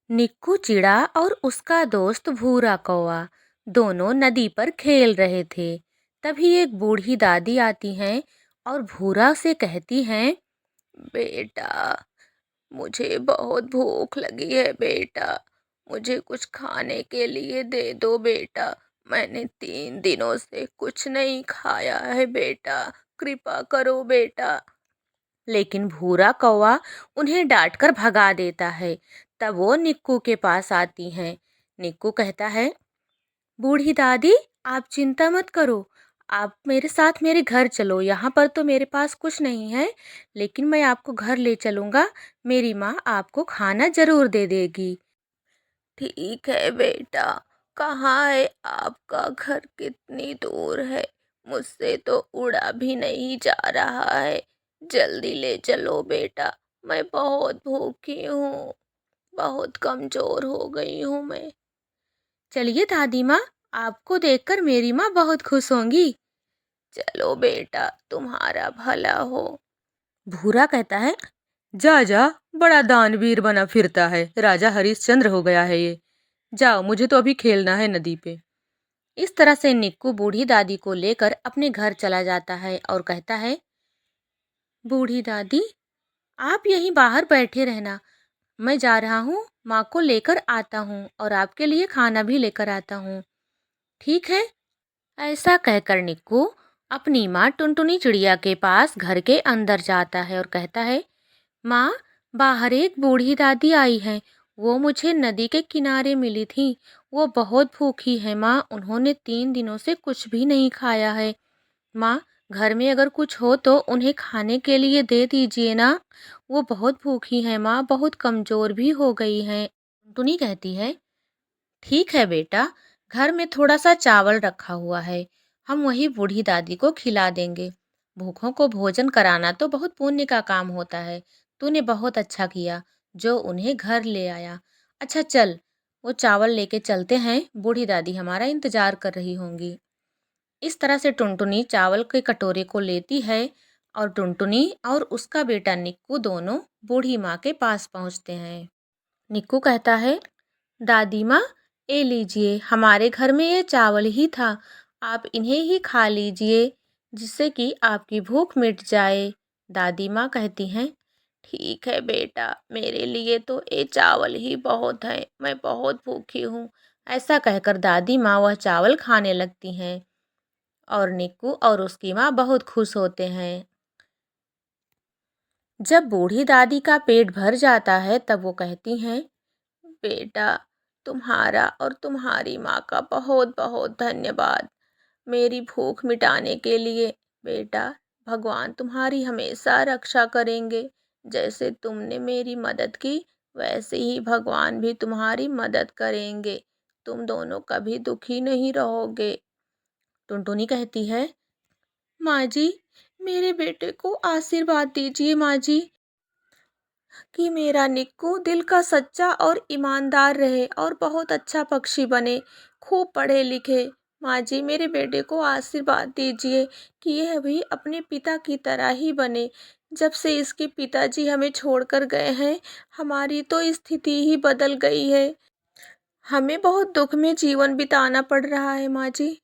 निक्कू चिड़ा और उसका दोस्त भूरा कौवा दोनों नदी पर खेल रहे थे। तभी एक बूढ़ी दादी आती हैं और भूरा से कहती हैं, बेटा, मुझे बहुत भूख लगी है बेटा। मुझे कुछ खाने के लिए दे दो बेटा। मैंने 3 दिनों से कुछ नहीं खाया है बेटा। कृपा करो बेटा। लेकिन भूरा कौवा उन्हें डांटकर भगा देता है। तब वो निक्कू के पास आती हैं। निक्कू कहता है, बूढ़ी दादी, आप चिंता मत करो। आप मेरे साथ मेरे घर चलो। यहाँ पर तो मेरे पास कुछ नहीं है, लेकिन मैं आपको घर ले चलूँगा। मेरी माँ आपको खाना ज़रूर दे देगी। ठीक है बेटा। कहाँ है आपका घर? कितनी दूर है? मुझसे तो उड़ा भी नहीं जा रहा है। जल्दी ले चलो बेटा। मैं बहुत भूखी हूँ। बहुत कमजोर हो गई हूँ मैं। चलिए दादी माँ, आपको देखकर मेरी माँ बहुत खुश होंगी। चलो बेटा, तुम्हारा भला हो। भूरा कहता है, जा जा, बड़ा दानवीर बना फिरता है। राजा हरिश्चंद्र हो गया है ये। जाओ, मुझे तो अभी खेलना है नदी पे। इस तरह से निक्कू बूढ़ी दादी को लेकर अपने घर चला जाता है और कहता है, बूढ़ी दादी, आप यहीं बाहर बैठे रहना। मैं जा रहा हूँ, माँ को लेकर आता हूँ और आपके लिए खाना भी लेकर आता हूँ। ठीक है? ऐसा कहकर निक्कू अपनी माँ टुनटुनी चिड़िया के पास घर के अंदर जाता है और कहता है, माँ, बाहर एक बूढ़ी दादी आई है। वो मुझे नदी के किनारे मिली थी। वो बहुत भूखी है माँ। उन्होंने 3 दिनों से कुछ भी नहीं खाया है। माँ, घर में अगर कुछ हो तो उन्हें खाने के लिए दे दीजिए ना। वो बहुत भूखी है माँ, बहुत कमज़ोर भी हो गई हैं। टुनी कहती है, ठीक है बेटा, घर में थोड़ा सा चावल रखा हुआ है। हम वही बूढ़ी दादी को खिला देंगे। भूखों को भोजन कराना तो बहुत पुण्य का काम होता है। तूने बहुत अच्छा किया जो उन्हें घर ले आया। अच्छा चल, वो चावल लेके चलते हैं। बूढ़ी दादी हमारा इंतजार कर रही होंगी। इस तरह से टुनटुनी चावल के कटोरे को लेती है और टुनटुनी और उसका बेटा निक्कू दोनों बूढ़ी माँ के पास पहुँचते हैं। निक्कू कहता है, दादी माँ, ये लीजिए, हमारे घर में ये चावल ही था। आप इन्हें ही खा लीजिए, जिससे कि आपकी भूख मिट जाए। दादी माँ कहती हैं, ठीक है बेटा, मेरे लिए तो ये चावल ही बहुत है। मैं बहुत भूखी हूँ। ऐसा कहकर दादी माँ वह चावल खाने लगती हैं और निक्कू और उसकी माँ बहुत खुश होते हैं। जब बूढ़ी दादी का पेट भर जाता है तब वो कहती हैं, बेटा, तुम्हारा और तुम्हारी माँ का बहुत बहुत धन्यवाद मेरी भूख मिटाने के लिए। बेटा, भगवान तुम्हारी हमेशा रक्षा करेंगे। जैसे तुमने मेरी मदद की, वैसे ही भगवान भी तुम्हारी मदद करेंगे। तुम दोनों कभी दुखी नहीं रहोगे। टुनटुनी कहती है, माँ जी, मेरे बेटे को आशीर्वाद दीजिए माँ जी, कि मेरा निक्कू दिल का सच्चा और ईमानदार रहे और बहुत अच्छा पक्षी बने, खूब पढ़े लिखे। माँ जी, मेरे बेटे को आशीर्वाद दीजिए कि यह भी अपने पिता की तरह ही बने। जब से इसके पिताजी हमें छोड़कर गए हैं, हमारी तो स्थिति ही बदल गई है। हमें बहुत दुख में जीवन बिताना पड़ रहा है माँ जी।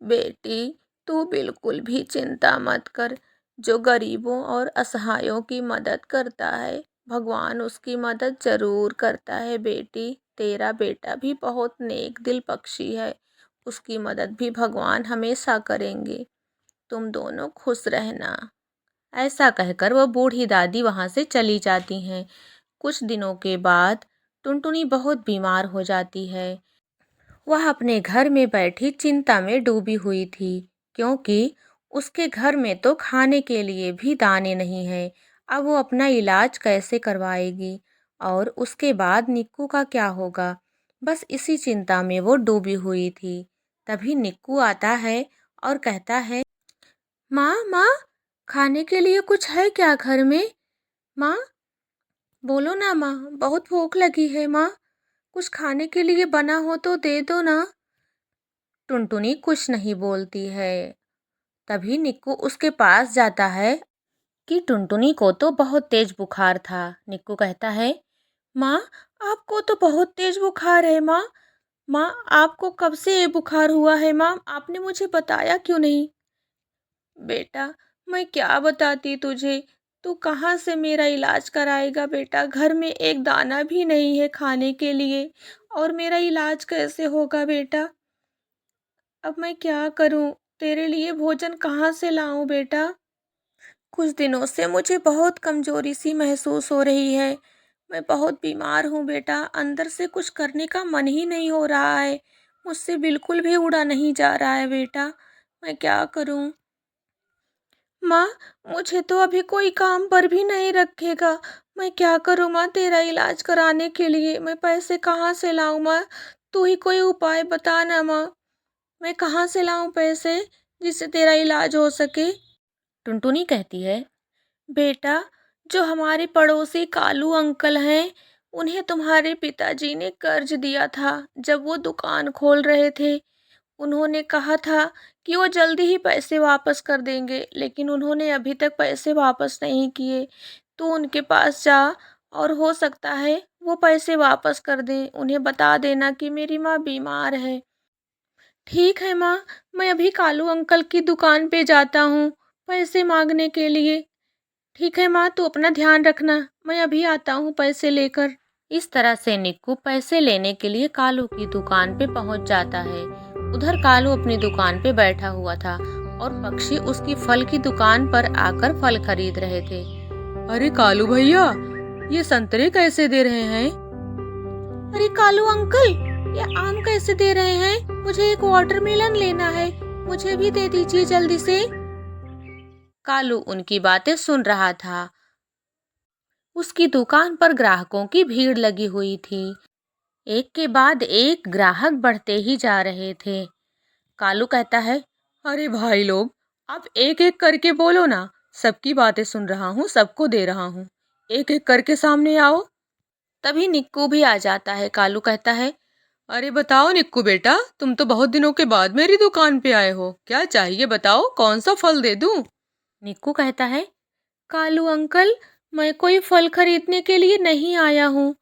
बेटी, तू बिल्कुल भी चिंता मत कर। जो गरीबों और असहायों की मदद करता है, भगवान उसकी मदद जरूर करता है बेटी। तेरा बेटा भी बहुत नेक दिल पक्षी है। उसकी मदद भी भगवान हमेशा करेंगे। तुम दोनों खुश रहना। ऐसा कहकर वह बूढ़ी दादी वहाँ से चली जाती हैं। कुछ दिनों के बाद टुनटुनी बहुत बीमार हो जाती है। वह अपने घर में बैठी चिंता में डूबी हुई थी, क्योंकि उसके घर में तो खाने के लिए भी दाने नहीं हैं। अब वो अपना इलाज कैसे करवाएगी और उसके बाद निक्कू का क्या होगा? बस इसी चिंता में वो डूबी हुई थी। तभी निक्कू आता है और कहता है, माँ माँ, खाने के लिए कुछ है क्या घर में? माँ, बोलो ना माँ, बहुत भूख लगी है माँ। कुछ खाने के लिए बना हो तो दे दो ना। टुनटुनी कुछ नहीं बोलती है। तभी निक्कू उसके पास जाता है कि टुनटुनी को तो बहुत तेज बुखार था। निक्कू कहता है, माँ, आपको तो बहुत तेज बुखार है माँ। माँ, आपको कब से ये बुखार हुआ है माँ? आपने मुझे बताया क्यों नहीं? बेटा, मैं क्या बताती तुझे? तू कहाँ से मेरा इलाज कराएगा बेटा? घर में एक दाना भी नहीं है खाने के लिए और मेरा इलाज कैसे होगा बेटा? अब मैं क्या करूँ? तेरे लिए भोजन कहाँ से लाऊं बेटा? कुछ दिनों से मुझे बहुत कमजोरी सी महसूस हो रही है। मैं बहुत बीमार हूँ बेटा, अंदर से कुछ करने का मन ही नहीं हो रहा है। मुझसे बिल्कुल भी उड़ा नहीं जा रहा है बेटा। मैं क्या करूँ? माँ, मुझे तो अभी कोई काम पर भी नहीं रखेगा। मैं क्या करूँ माँ तेरा इलाज कराने के लिए? मैं पैसे कहाँ से लाऊं माँ? तू ही कोई उपाय बता ना माँ। मैं कहाँ से लाऊं पैसे जिससे तेरा इलाज हो सके? टुनटुनी कहती है, बेटा, जो हमारे पड़ोसी कालू अंकल हैं, उन्हें तुम्हारे पिताजी ने कर्ज दिया था जब वो दुकान खोल रहे थे। उन्होंने कहा था कि वो जल्दी ही पैसे वापस कर देंगे, लेकिन उन्होंने अभी तक पैसे वापस नहीं किए। तो उनके पास जा और हो सकता है वो पैसे वापस कर दें। उन्हें बता देना कि मेरी माँ बीमार है। ठीक है माँ, मैं अभी कालू अंकल की दुकान पे जाता हूँ पैसे मांगने के लिए। ठीक है माँ, तू अपना ध्यान रखना, मैं अभी आता हूँ पैसे लेकर। इस तरह से निक्कू पैसे लेने के लिए कालू की दुकान पे पहुंच जाता है। उधर कालू अपनी दुकान पे बैठा हुआ था और पक्षी उसकी फल की दुकान पर आकर फल खरीद रहे थे। अरे कालू भैया, ये संतरे कैसे दे रहे हैं? अरे कालू अंकल, ये आम कैसे दे रहे हैं? मुझे एक वाटरमेलन लेना है, मुझे भी दे दीजिए जल्दी से। कालू उनकी बातें सुन रहा था। उसकी दुकान पर ग्राहकों की भीड़ लगी हुई थी। एक के बाद एक ग्राहक बढ़ते ही जा रहे थे। कालू कहता है, अरे भाई लोग, आप एक एक करके बोलो ना। सबकी बातें सुन रहा हूँ, सबको दे रहा हूँ। एक एक करके सामने आओ। तभी निक्कू भी आ जाता है। कालू कहता है, अरे बताओ निक्कू बेटा, तुम तो बहुत दिनों के बाद मेरी दुकान पे आए हो। क्या चाहिए बताओ, कौन सा फल दे दूं? निक्कू कहता है, कालू अंकल, मैं कोई फल खरीदने के लिए नहीं आया हूँ।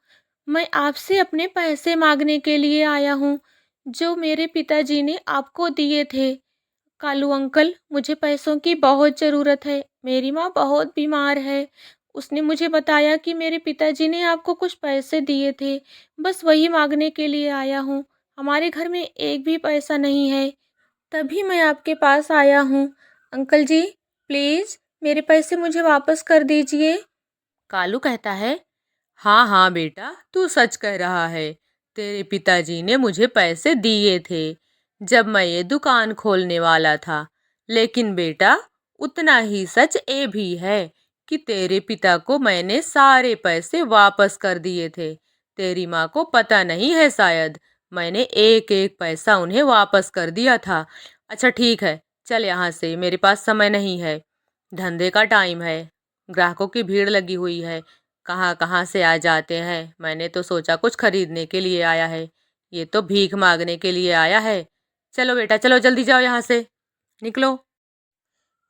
मैं आपसे अपने पैसे मांगने के लिए आया हूँ, जो मेरे पिताजी ने आपको दिए थे। कालू अंकल, मुझे पैसों की बहुत ज़रूरत है। मेरी माँ बहुत बीमार है। उसने मुझे बताया कि मेरे पिताजी ने आपको कुछ पैसे दिए थे। बस वही मांगने के लिए आया हूँ। हमारे घर में एक भी पैसा नहीं है, तभी मैं आपके पास आया हूँ। अंकल जी, प्लीज़ मेरे पैसे मुझे वापस कर दीजिए। कालू कहता है, हाँ हाँ बेटा, तू सच कह रहा है। तेरे पिताजी ने मुझे पैसे दिए थे जब मैं ये दुकान खोलने वाला था। लेकिन बेटा, उतना ही सच ये भी है कि तेरे पिता को मैंने सारे पैसे वापस कर दिए थे। तेरी माँ को पता नहीं है शायद। मैंने एक एक पैसा उन्हें वापस कर दिया था। अच्छा ठीक है, चल यहाँ से, मेरे पास समय नहीं है। धंधे का टाइम है, ग्राहकों की भीड़ लगी हुई है। कहाँ कहाँ से आ जाते हैं। मैंने तो सोचा कुछ खरीदने के लिए आया है, ये तो भीख मांगने के लिए आया है। चलो बेटा, चलो जल्दी जाओ यहाँ से, निकलो।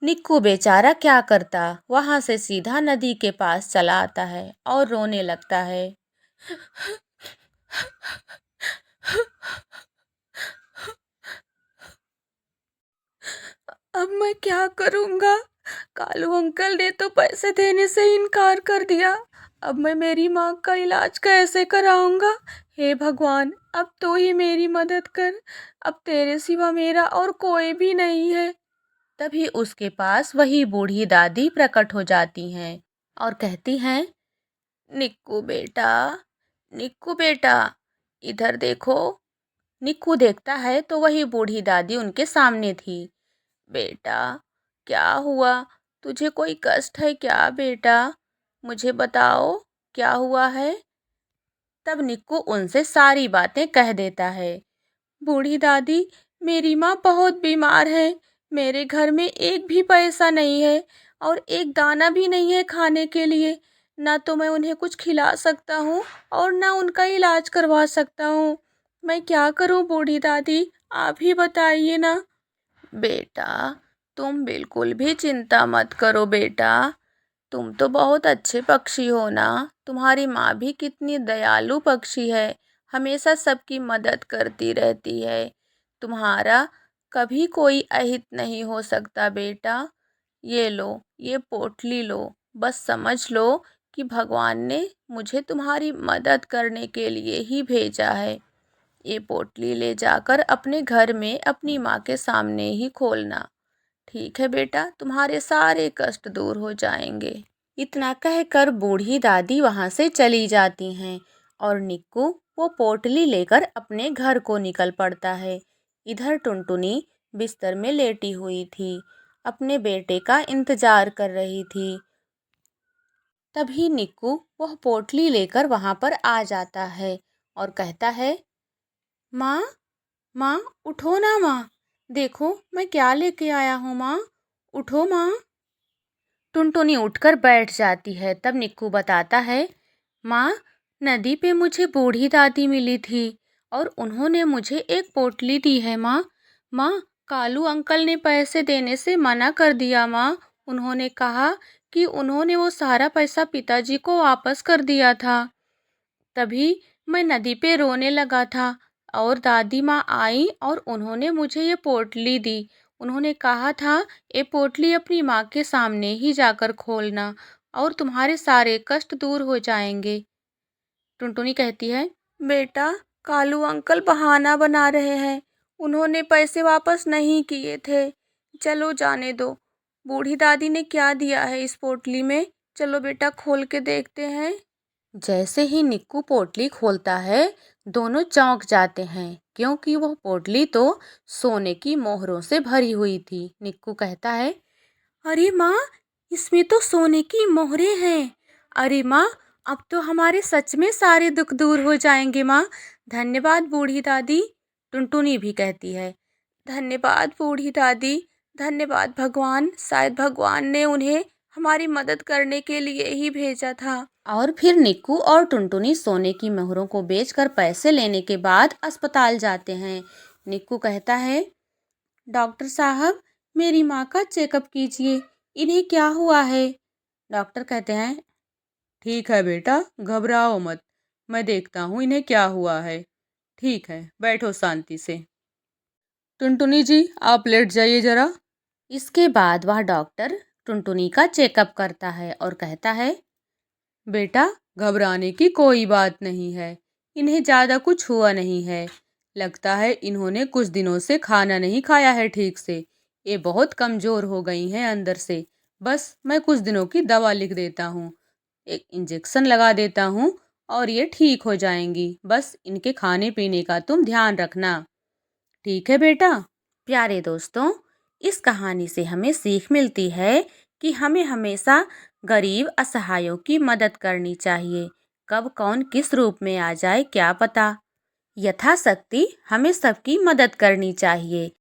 निक्कू बेचारा क्या करता, वहां से सीधा नदी के पास चला आता है और रोने लगता है। अब मैं क्या करूँगा? कालू अंकल ने तो पैसे देने से इनकार कर दिया। अब मैं मेरी माँ का इलाज कैसे कराऊँगा? हे भगवान, अब तो ही मेरी मदद कर। अब तेरे सिवा मेरा और कोई भी नहीं है। तभी उसके पास वही बूढ़ी दादी प्रकट हो जाती हैं और कहती हैं, निक्कू बेटा, निक्कू बेटा, इधर देखो। निक्कू देखता है तो वही बूढ़ी दादी उनके सामने थी। बेटा, क्या हुआ? तुझे कोई कष्ट है क्या बेटा? मुझे बताओ, क्या हुआ है? तब निक्कू उनसे सारी बातें कह देता है। बूढ़ी दादी, मेरी माँ बहुत बीमार है। मेरे घर में एक भी पैसा नहीं है और एक दाना भी नहीं है खाने के लिए। ना तो मैं उन्हें कुछ खिला सकता हूँ और ना उनका इलाज करवा सकता हूँ। मैं क्या करूँ बूढ़ी दादी? आप ही बताइए ना। बेटा, तुम बिल्कुल भी चिंता मत करो बेटा। तुम तो बहुत अच्छे पक्षी हो ना। तुम्हारी माँ भी कितनी दयालु पक्षी है, हमेशा सबकी मदद करती रहती है। तुम्हारा कभी कोई अहित नहीं हो सकता बेटा। ये लो, ये पोटली लो। बस समझ लो कि भगवान ने मुझे तुम्हारी मदद करने के लिए ही भेजा है। ये पोटली ले जाकर अपने घर में अपनी माँ के सामने ही खोलना। ठीक है बेटा, तुम्हारे सारे कष्ट दूर हो जाएंगे। इतना कहकर बूढ़ी दादी वहाँ से चली जाती हैं और निक्कू वो पोटली लेकर अपने घर को निकल पड़ता है। इधर टुनटुनी बिस्तर में लेटी हुई थी, अपने बेटे का इंतजार कर रही थी। तभी निक्कू वह पोटली लेकर वहाँ पर आ जाता है और कहता है, माँ, माँ उठो ना माँ, देखो मैं क्या लेके आया हूँ माँ, उठो माँ। टुनटुनी उठकर बैठ जाती है। तब निक्कू बताता है, माँ, नदी पे मुझे बूढ़ी दादी मिली थी और उन्होंने मुझे एक पोटली दी है माँ। माँ, कालू अंकल ने पैसे देने से मना कर दिया माँ। उन्होंने कहा कि उन्होंने वो सारा पैसा पिताजी को वापस कर दिया था। तभी मैं नदी पे रोने लगा था और दादी माँ आई और उन्होंने मुझे ये पोटली दी। उन्होंने कहा था, ये पोटली अपनी माँ के सामने ही जाकर खोलना और तुम्हारे सारे कष्ट दूर हो जाएंगे। टुनटुनी कहती है, बेटा, कालू अंकल बहाना बना रहे हैं, उन्होंने पैसे वापस नहीं किए थे। चलो जाने दो। बूढ़ी दादी ने क्या दिया है इस पोटली में, चलो बेटा खोल के देखते हैं। जैसे ही निक्कू पोटली खोलता है, दोनों चौंक जाते हैं क्योंकि वह पोटली तो सोने की मोहरों से भरी हुई थी। निक्कू कहता है, अरे माँ, इसमें तो सोने की मोहरें हैं। अरे माँ, अब तो हमारे सच में सारे दुख दूर हो जाएंगे माँ। धन्यवाद बूढ़ी दादी। टुनटुनी भी कहती है, धन्यवाद बूढ़ी दादी, धन्यवाद भगवान, शायद भगवान ने उन्हें हमारी मदद करने के लिए ही भेजा था। और फिर निक्कू और टुनटुनी सोने की मोहरों को बेचकर पैसे लेने के बाद अस्पताल जाते हैं। निक्कू कहता है, डॉक्टर साहब, मेरी माँ का चेकअप कीजिए, इन्हें क्या हुआ है। डॉक्टर कहते हैं, ठीक है बेटा, घबराओ मत, मैं देखता हूँ इन्हें क्या हुआ है। ठीक है, बैठो शांति से। टुनटुनी जी, आप लेट जाइए जरा। इसके बाद वह डॉक्टर टुनटुनी का चेकअप करता है और कहता है, बेटा, घबराने की कोई बात नहीं है, इन्हें ज़्यादा कुछ हुआ नहीं है। लगता है इन्होंने कुछ दिनों से खाना नहीं खाया है ठीक से, ये बहुत कमज़ोर हो गई हैं अंदर से। बस मैं कुछ दिनों की दवा लिख देता हूँ, एक इंजेक्शन लगा देता हूँ और ये ठीक हो जाएंगी। बस इनके खाने पीने का तुम ध्यान रखना। ठीक है बेटा। प्यारे दोस्तों, इस कहानी से हमें सीख मिलती है कि हमें हमेशा गरीब असहायों की मदद करनी चाहिए। कब कौन किस रूप में आ जाए क्या पता। यथाशक्ति हमें सबकी मदद करनी चाहिए।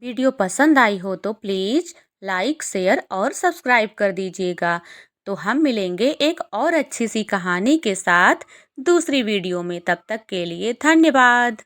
वीडियो पसंद आई हो तो प्लीज़ लाइक, शेयर और सब्सक्राइब कर दीजिएगा। तो हम मिलेंगे एक और अच्छी सी कहानी के साथ दूसरी वीडियो में। तब तक के लिए धन्यवाद।